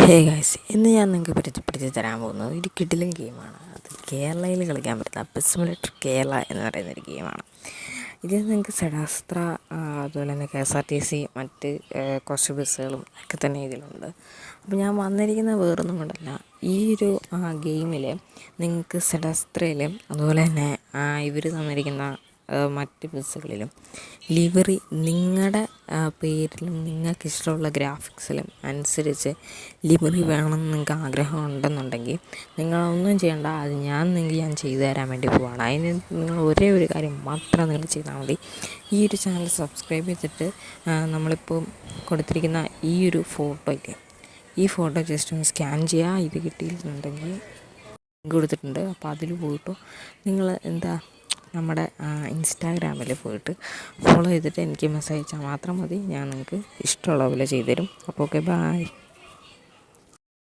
Hey guys, ഇന്ന് ഞാൻ നിങ്ങൾക്ക് പരിചയപ്പെടുത്തി തരാൻ പോകുന്നത് ഒരു കിടിലൻ ഗെയിമാണ്. അത് കേരളയിൽ കളിക്കാൻ പറ്റുന്ന ബസ് സിമുലേറ്റർ കേരള എന്ന് പറയുന്നൊരു ഗെയിമാണ്. ഇത് നിങ്ങൾക്ക് സെഡാസ്ത്ര, അതുപോലെ തന്നെ KSRTC, മറ്റ് കുറച്ച് ബസ്സുകളും ഒക്കെ തന്നെ ഇതിലുണ്ട്. അപ്പോൾ ഞാൻ വന്നിരിക്കുന്നത് വേറൊന്നും കൊണ്ടല്ല, ഈ ഒരു ഗെയിമിൽ നിങ്ങൾക്ക് സെഡാസ്ത്രയിലും അതുപോലെ തന്നെ ഇവർ തന്നിരിക്കുന്ന മറ്റ് ബസ്സുകളിലും ലിവറി നിങ്ങളുടെ പേരിലും നിങ്ങൾക്ക് ഇഷ്ടമുള്ള ഗ്രാഫിക്സിലും അനുസരിച്ച് ലിവറി വേണമെന്ന് നിങ്ങൾക്ക് ആഗ്രഹം ഉണ്ടെന്നുണ്ടെങ്കിൽ നിങ്ങളൊന്നും ചെയ്യേണ്ട, അത് ഞാൻ ചെയ്തു തരാൻ വേണ്ടി പോവാണ്. അതിന് നിങ്ങൾ ഒരേ ഒരു കാര്യം മാത്രം നിങ്ങൾ ചെയ്താൽ മതി. ഈ ഒരു ചാനൽ സബ്സ്ക്രൈബ് ചെയ്തിട്ട് നമ്മളിപ്പോൾ കൊടുത്തിരിക്കുന്ന ഈ ഒരു ഫോട്ടോയ്ക്ക് ഈ ഫോട്ടോ ജസ്റ്റ് ഒന്ന് സ്കാൻ ചെയ്യുക. ഇത് കിട്ടിയിട്ടുണ്ടെങ്കിൽ ലിങ്ക് കൊടുത്തിട്ടുണ്ട്, അപ്പോൾ അതിൽ പോയിട്ട് നിങ്ങൾ നമ്മുടെ ഇൻസ്റ്റാഗ്രാമിൽ പോയിട്ട് ഫോളോ ചെയ്തിട്ട് എനിക്ക് മെസ്സേജ് അയച്ചാൽ മാത്രം മതി. ഞാൻ നിങ്ങൾക്ക് ഇഷ്ടമുള്ള പോലെ ചെയ്തു തരും. അപ്പോൾ ഓക്കെ, ബൈ.